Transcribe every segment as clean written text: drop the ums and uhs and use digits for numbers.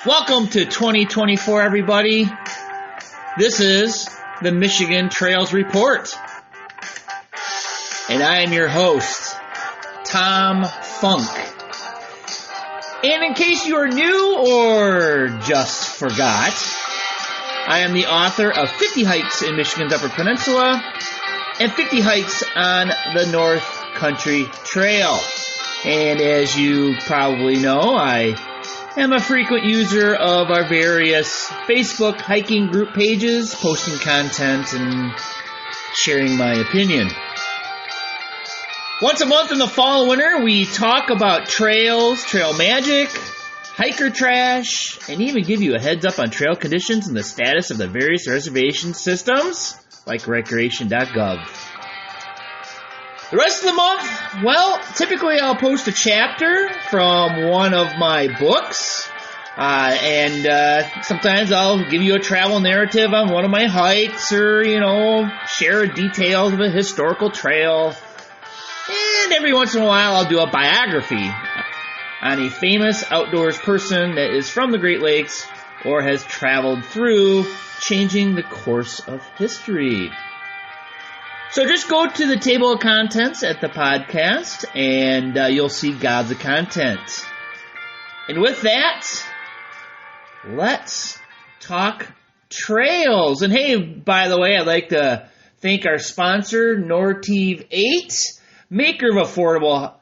Welcome to 2024, everybody. This is the Michigan Trails Report. And I am your host, Tom Funk. And in case you are new or just forgot, I am the author of 50 Hikes in Michigan's Upper Peninsula and 50 Hikes on the North Country Trail. And as you probably know, I am a frequent user of our various Facebook hiking group pages, posting content and sharing my opinion. Once a month in the fall and winter, we talk about trails, trail magic, hiker trash, and even give you a heads up on trail conditions and the status of the various reservation systems, like recreation.gov. The rest of the month, well, typically I'll post a chapter from one of my books, and sometimes I'll give you a travel narrative on one of my hikes or, share details of a historical trail. And every once in a while I'll do a biography on a famous outdoors person that is from the Great Lakes or has traveled through, changing the course of history. So just go to the table of contents at the podcast, and you'll see gobs of content. And with that, let's talk trails. And hey, by the way, I'd like to thank our sponsor, Nortive 8, maker of affordable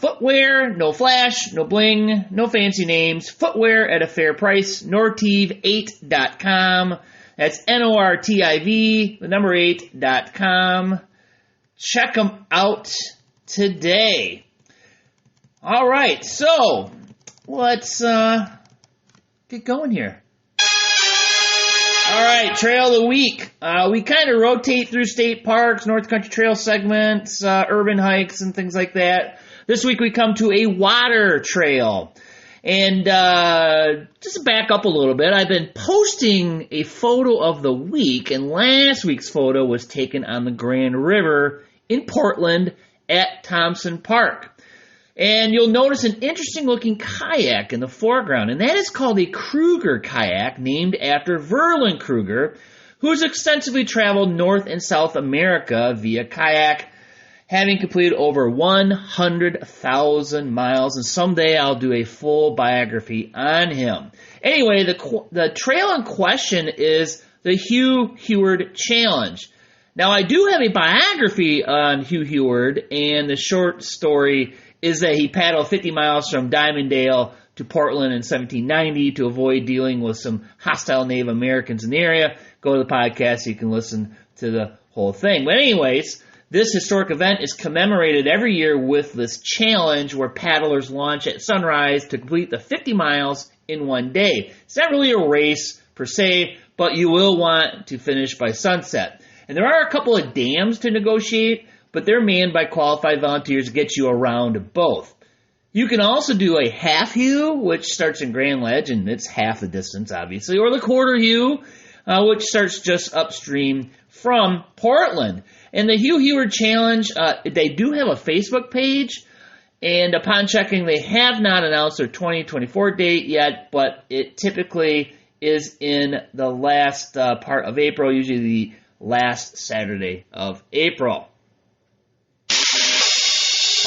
footwear, no flash, no bling, no fancy names, footwear at a fair price, nortive8.com. That's NORTIV, the number 8.com. Check them out today. All right, so let's get going here. All right, Trail of the Week. We kind of rotate through state parks, North Country Trail segments, urban hikes, and things like that. This week we come to a water trail. And just to back up a little bit, I've been posting a photo of the week, and last week's photo was taken on the Grand River in Portland at Thompson Park. And you'll notice an interesting-looking kayak in the foreground, and that is called a Kruger kayak, named after Verlin Kruger, who has extensively traveled North and South America via kayak, having completed over 100,000 miles, and someday I'll do a full biography on him. Anyway, the trail in question is the Hugh Heward Challenge. Now, I do have a biography on Hugh Heward, and the short story is that he paddled 50 miles from Diamondale to Portland in 1790 to avoid dealing with some hostile Native Americans in the area. Go to the podcast so you can listen to the whole thing. But anyways, this historic event is commemorated every year with this challenge where paddlers launch at sunrise to complete the 50 miles in one day. It's not really a race per se, but you will want to finish by sunset. And there are a couple of dams to negotiate, but they're manned by qualified volunteers to get you around both. You can also do a half Hugh, which starts in Grand Ledge, and it's half the distance, obviously, or the quarter Hugh, which starts just upstream from Portland. And the Hugh Heward Challenge, they do have a Facebook page, and upon checking, they have not announced their 2024 date yet, but it typically is in the last part of April, usually the last Saturday of April.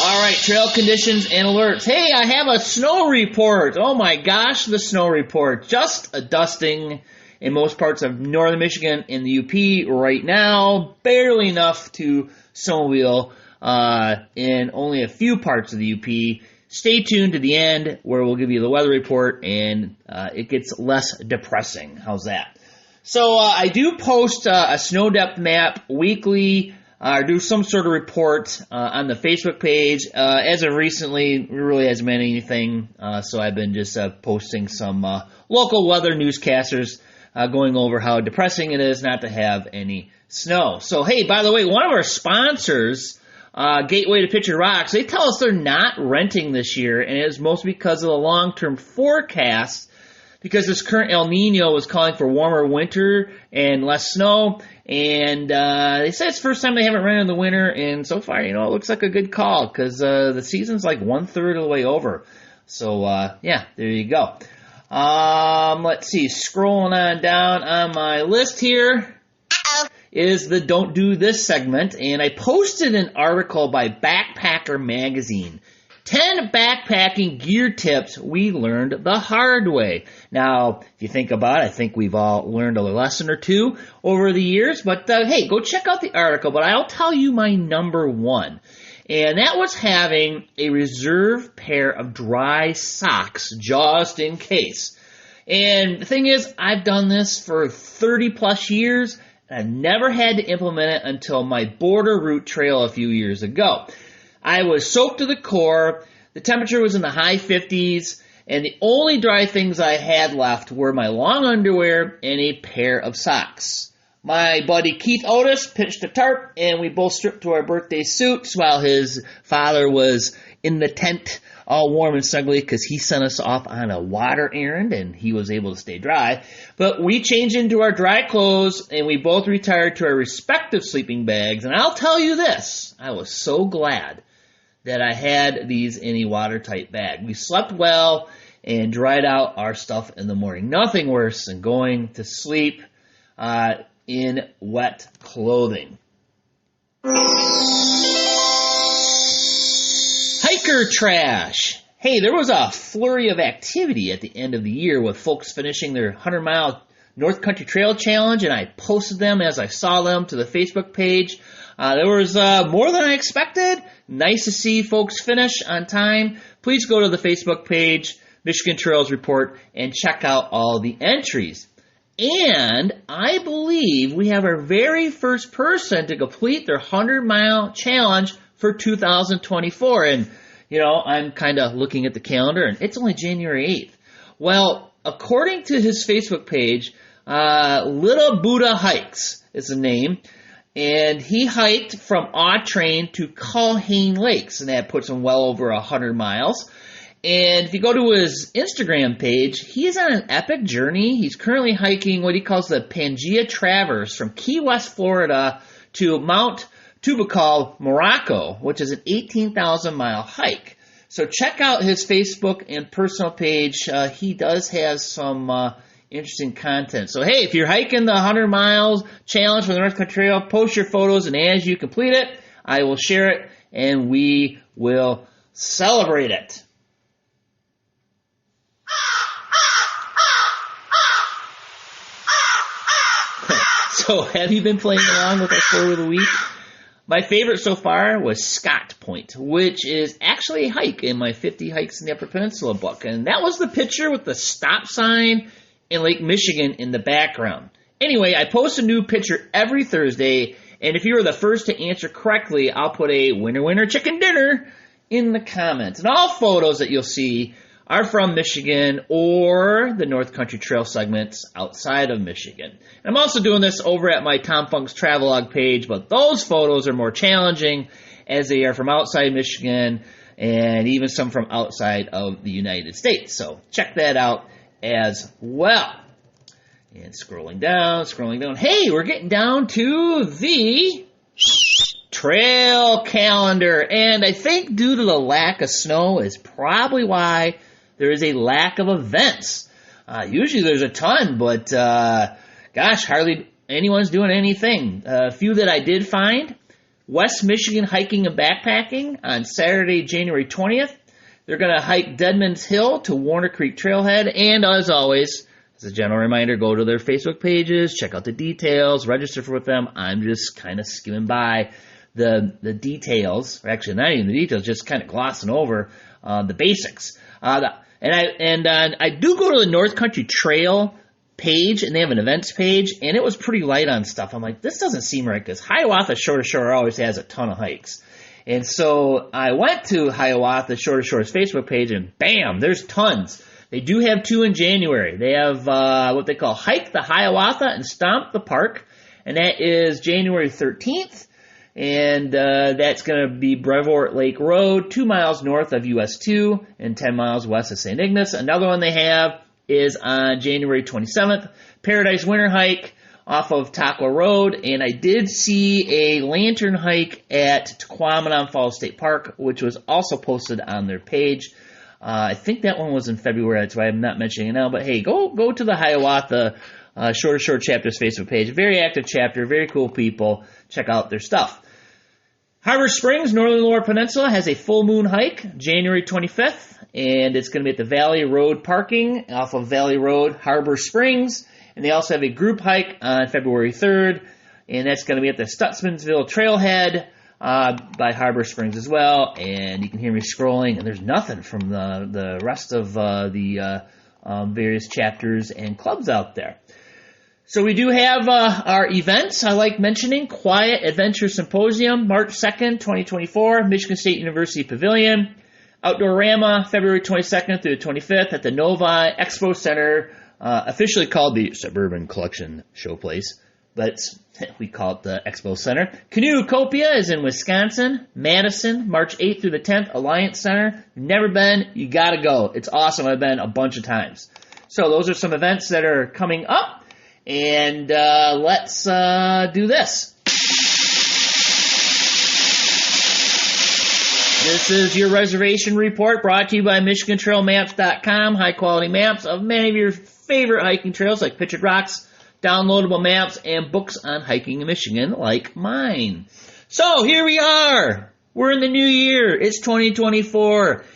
All right, trail conditions and alerts. Hey, I have a snow report. Oh my gosh, the snow report. Just a dusting in most parts of northern Michigan and the UP right now. Barely enough to snowmobile in only a few parts of the UP. Stay tuned to the end where we'll give you the weather report and it gets less depressing. How's that? So I do post a snow depth map weekly, or do some sort of report on the Facebook page. As of recently, it really hasn't been anything, so I've been just posting some local weather newscasters going over how depressing it is not to have any snow. So, hey, by the way, one of our sponsors, Gateway to Pictured Rocks, they tell us they're not renting this year, and it is mostly because of the long-term forecast, because this current El Nino is calling for warmer winter and less snow, and they said it's the first time they haven't rented in the winter, and so far, it looks like a good call, because the season's like 1/3 of the way over. So, yeah, there you go. Let's see, scrolling on down on my list here is the Don't Do This segment, and I posted an article by Backpacker Magazine. 10 backpacking gear tips we learned the hard way. Now, if you think about it, I think we've all learned a lesson or two over the years, but hey, go check out the article, but I'll tell you my number one. And that was having a reserve pair of dry socks just in case. And the thing is, I've done this for 30 plus years, and I've never had to implement it until my border route trail a few years ago. I was soaked to the core, the temperature was in the high 50s, and the only dry things I had left were my long underwear and a pair of socks. My buddy Keith Otis pitched a tarp, and we both stripped to our birthday suits while his father was in the tent, all warm and snuggly, because he sent us off on a water errand, and he was able to stay dry. But we changed into our dry clothes, and we both retired to our respective sleeping bags. And I'll tell you this, I was so glad that I had these in a watertight bag. We slept well and dried out our stuff in the morning. Nothing worse than going to sleep in wet clothing. Hiker trash. Hey, there was a flurry of activity at the end of the year with folks finishing their 100-mile North Country Trail Challenge, and I posted them as I saw them to the Facebook page. There was more than I expected. Nice to see folks finish on time. Please go to the Facebook page, Michigan Trails Report, and check out all the entries. And I believe we have our very first person to complete their 100-mile challenge for 2024. And, you know, I'm kind of looking at the calendar, and it's only January 8th. Well, according to his Facebook page, Little Buddha Hikes is the name. And he hiked from Autrain to Culhane Lakes, and that puts him well over 100 miles. And if you go to his Instagram page, he's on an epic journey. He's currently hiking what he calls the Pangea Traverse from Key West, Florida to Mount Tubacol, Morocco, which is an 18,000-mile hike. So check out his Facebook and personal page. He does have some interesting content. So hey, if you're hiking the 100 miles challenge for the North Country Trail, post your photos, and as you complete it, I will share it, and we will celebrate it. So have you been playing along with our photo of the week? My favorite so far was Scott Point, which is actually a hike in my 50 Hikes in the Upper Peninsula book. And that was the picture with the stop sign in Lake Michigan in the background. Anyway, I post a new picture every Thursday, and if you were the first to answer correctly, I'll put a winner, winner, chicken dinner in the comments. And all photos that you'll see are from Michigan or the North Country Trail segments outside of Michigan. And I'm also doing this over at my Tom Funk's Travelog page, but those photos are more challenging as they are from outside Michigan and even some from outside of the United States. So check that out as well. And scrolling down. Hey, we're getting down to the trail calendar. And I think due to the lack of snow is probably why there is a lack of events. Usually there's a ton, but gosh, hardly anyone's doing anything. A few that I did find. West Michigan Hiking and Backpacking on Saturday, January 20th. They're going to hike Deadman's Hill to Warner Creek Trailhead. And as always, as a general reminder, go to their Facebook pages, check out the details, register for them. I'm just kind of skimming by the details, or actually not even the details, just kind of glossing over the basics. I do go to the North Country Trail page, and they have an events page, and it was pretty light on stuff. I'm like, this doesn't seem right, because Hiawatha Shore to Shore always has a ton of hikes. And so I went to Hiawatha Shore to Shore's Facebook page, and bam, there's tons. They do have two in January. They have what they call Hike the Hiawatha and Stomp the Park, and that is January 13th. And that's going to be Brevoort Lake Road, 2 miles north of US 2 and 10 miles west of St. Ignace. Another one they have is on January 27th, Paradise Winter Hike off of Taco Road. And I did see a lantern hike at Tequamanon Falls State Park, which was also posted on their page. I think that one was in February. That's why I'm not mentioning it now. But hey, go to the Hiawatha Short Chapters Facebook page. Very active chapter, very cool people. Check out their stuff. Harbor Springs, Northern Lower Peninsula, has a full moon hike, January 25th, and it's going to be at the Valley Road parking off of Valley Road, Harbor Springs. And they also have a group hike on February 3rd, and that's going to be at the Stutzmansville Trailhead by Harbor Springs as well. And you can hear me scrolling, and there's nothing from the rest of the various chapters and clubs out there. So we do have our events I like mentioning. Quiet Adventure Symposium, March 2nd, 2024, Michigan State University Pavilion. Outdoorama, February 22nd through the 25th at the Novi Expo Center, officially called the Suburban Collection Showplace, but we call it the Expo Center. Canoecopia is in Wisconsin. Madison, March 8th through the 10th, Alliance Center. Never been, you gotta go. It's awesome. I've been a bunch of times. So those are some events that are coming up. And let's do this. This is your reservation report brought to you by MichiganTrailMaps.com. High quality maps of many of your favorite hiking trails like Pictured Rocks, downloadable maps, and books on hiking in Michigan like mine. So here we are. We're in the new year. It's 2024.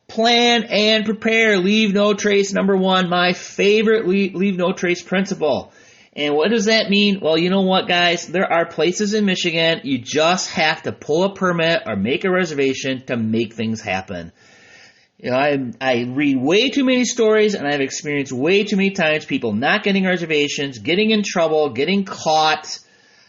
Plan and prepare. Leave no trace. Number one, my favorite leave no trace principle. And what does that mean? Well, you know what, guys? There are places in Michigan you just have to pull a permit or make a reservation to make things happen. You know, I read way too many stories, and I've experienced way too many times people not getting reservations, getting in trouble, getting caught,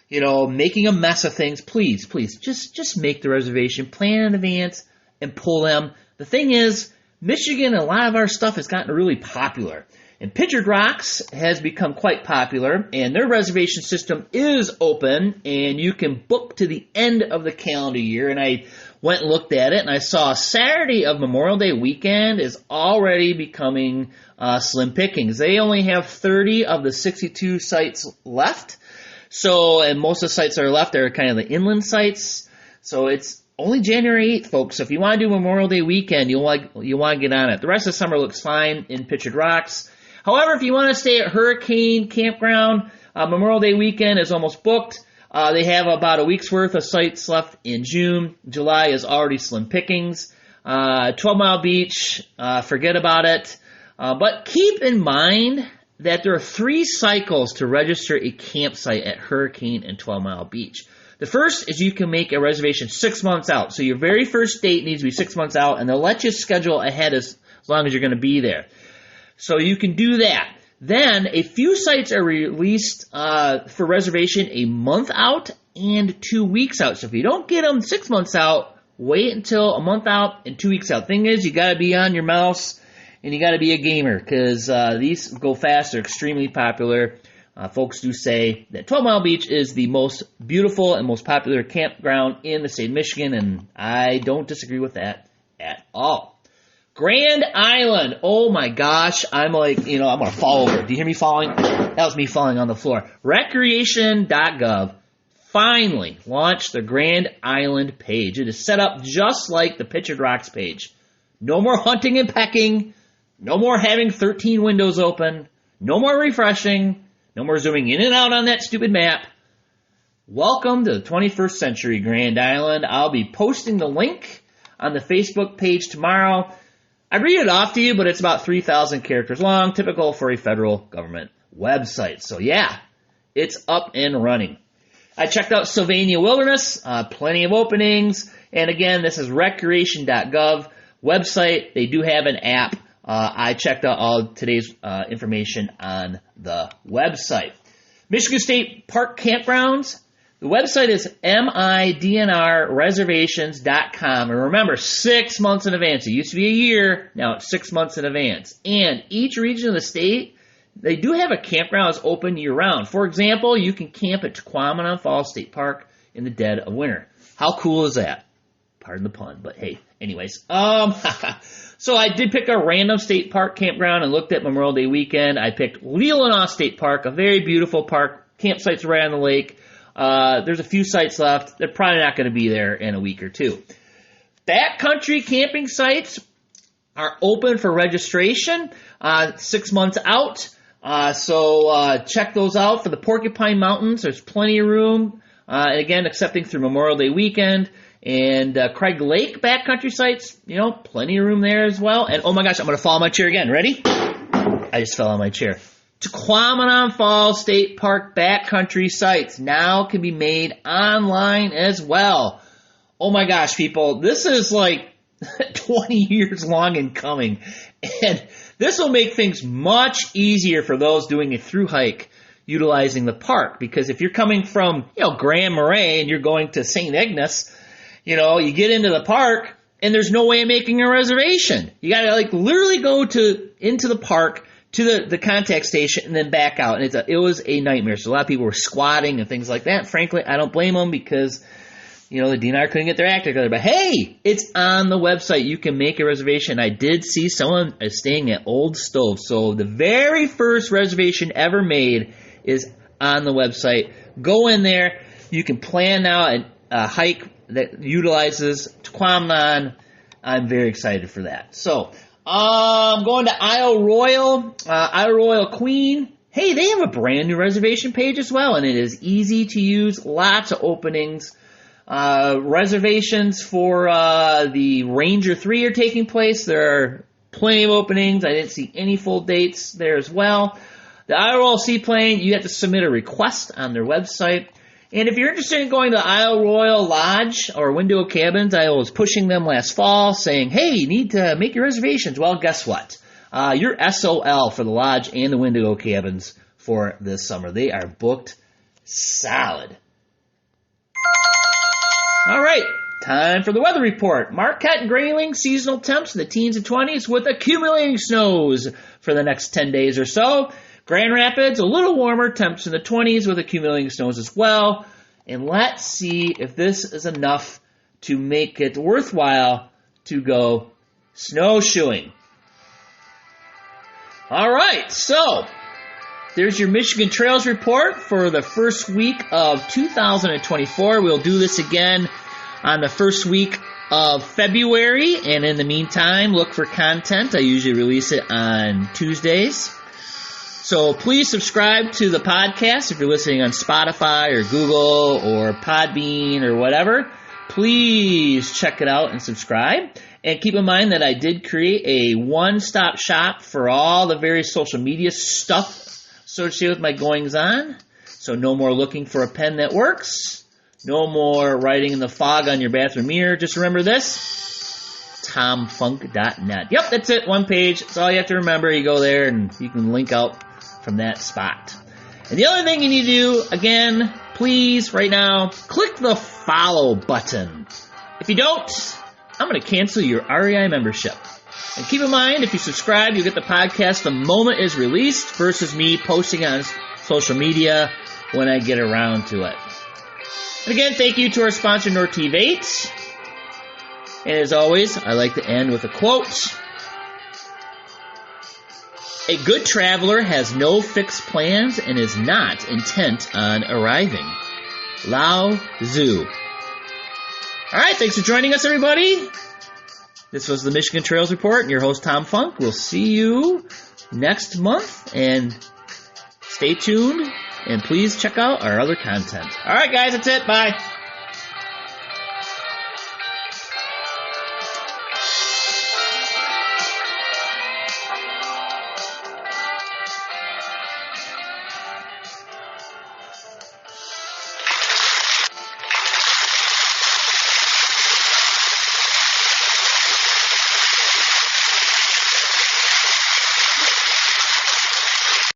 you know, making a mess of things. Please, just make the reservation, plan in advance, and pull them. The thing is, Michigan, a lot of our stuff has gotten really popular. And Pictured Rocks has become quite popular, and their reservation system is open, and you can book to the end of the calendar year. And I went and looked at it, and I saw Saturday of Memorial Day weekend is already becoming slim pickings. They only have 30 of the 62 sites left. So, and most of the sites that are left are kind of the inland sites. So it's only January 8th, folks. So if you want to do Memorial Day weekend, you want to get on it. The rest of the summer looks fine in Pictured Rocks. However, if you want to stay at Hurricane Campground, Memorial Day weekend is almost booked. They have about a week's worth of sites left in June. July is already slim pickings. 12 Mile Beach, forget about it. But keep in mind that there are 3 cycles to register a campsite at Hurricane and 12 Mile Beach. The first is you can make a reservation 6 months out. So your very first date needs to be 6 months out, and they'll let you schedule ahead as long as you're going to be there. So you can do that. Then a few sites are released for reservation a month out and 2 weeks out. So if you don't get them 6 months out, wait until a month out and 2 weeks out. Thing is, you got to be on your mouse and you got to be a gamer because these go fast. They're extremely popular. Folks do say that 12 Mile Beach is the most beautiful and most popular campground in the state of Michigan, and I don't disagree with that at all. Grand Island. Oh my gosh. I'm like, I'm going to fall over. Do you hear me falling? That was me falling on the floor. Recreation.gov finally launched the Grand Island page. It is set up just like the Pictured Rocks page. No more hunting and pecking. No more having 13 windows open. No more refreshing. No more zooming in and out on that stupid map. Welcome to the 21st century, Grand Island. I'll be posting the link on the Facebook page tomorrow. I read it off to you, but it's about 3,000 characters long, typical for a federal government website. So yeah, it's up and running. I checked out Sylvania Wilderness, plenty of openings. And again, this is recreation.gov website. They do have an app. I checked out all today's information on the website. Michigan State Park Campgrounds. The website is MIDNRreservations.com. And remember, 6 months in advance. It used to be a year. Now it's 6 months in advance. And each region of the state, they do have a campground that's open year-round. For example, you can camp at Tequamanon Falls State Park in the dead of winter. How cool is that? Pardon the pun, but hey. Anyways. So I did pick a random state park campground and looked at Memorial Day weekend. I picked Leelanau State Park, a very beautiful park. Campsites right on the lake. There's a few sites left. They're probably not going to be there in a week or two. Backcountry camping sites, are open for registration 6 months out. So check those out for the Porcupine Mountains. There's plenty of room. Again, accepting through Memorial Day weekend. And Craig Lake backcountry sites, plenty of room there as well. And oh my gosh, I'm going to fall on my chair again. Ready? I just fell on my chair. Tequamanon Falls State Park backcountry sites now can be made online as well. Oh my gosh, people, this is like 20 years long in coming. And this will make things much easier for those doing a thru hike utilizing the park. Because if you're coming from, Grand Marais and you're going to St. Ignace, you get into the park and there's no way of making a reservation. You got to literally go into the park to the contact station and then back out. And it was a nightmare. So a lot of people were squatting and things like that. Frankly, I don't blame them because, the DNR couldn't get their act together. But hey, it's on the website. You can make a reservation. I did see someone staying at Old Stove. So the very first reservation ever made is on the website. Go in there. You can plan out a hike that utilizes Tequamanon. I'm very excited for that. So, I'm going to Isle Royal, Isle Royal Queen. Hey, they have a brand new reservation page as well, and it is easy to use. Lots of openings. Reservations for the Ranger 3 are taking place. There are plenty of openings. I didn't see any full dates there as well. The Isle Royal Seaplane, you have to submit a request on their website. And if you're interested in going to Isle Royal Lodge or Windigo Cabins, I was pushing them last fall saying, hey, you need to make your reservations. Well, guess what? You're SOL for the Lodge and the Windigo Cabins for this summer. They are booked solid. All right, time for the weather report. Marquette and Grayling, seasonal temps in the teens and 20s with accumulating snows for the next 10 days or so. Grand Rapids, a little warmer, temps in the 20s with accumulating snows as well. And let's see if this is enough to make it worthwhile to go snowshoeing. All right, so there's your Michigan Trails report for the first week of 2024. We'll do this again on the first week of February. And in the meantime, look for content. I usually release it on Tuesdays. So please subscribe to the podcast if you're listening on Spotify or Google or Podbean or whatever. Please check it out and subscribe. And keep in mind that I did create a one-stop shop for all the various social media stuff associated with my goings-on. So no more looking for a pen that works. No more writing in the fog on your bathroom mirror. Just remember this, tomfunk.net. Yep, that's it. One page. That's all you have to remember. You go there and you can link out from that spot. And the other thing you need to do, again, please, right now, click the follow button. If you don't, I'm going to cancel your REI membership. And keep in mind, if you subscribe, you'll get the podcast the moment it's released versus me posting on social media when I get around to it. And again, thank you to our sponsor, Nortive 8. And as always, I like to end with a quote. A good traveler has no fixed plans and is not intent on arriving. Lao Tzu. All right, thanks for joining us, everybody. This was the Michigan Trails Report, and your host, Tom Funk. We'll see you next month, and stay tuned, and please check out our other content. All right, guys, that's it. Bye.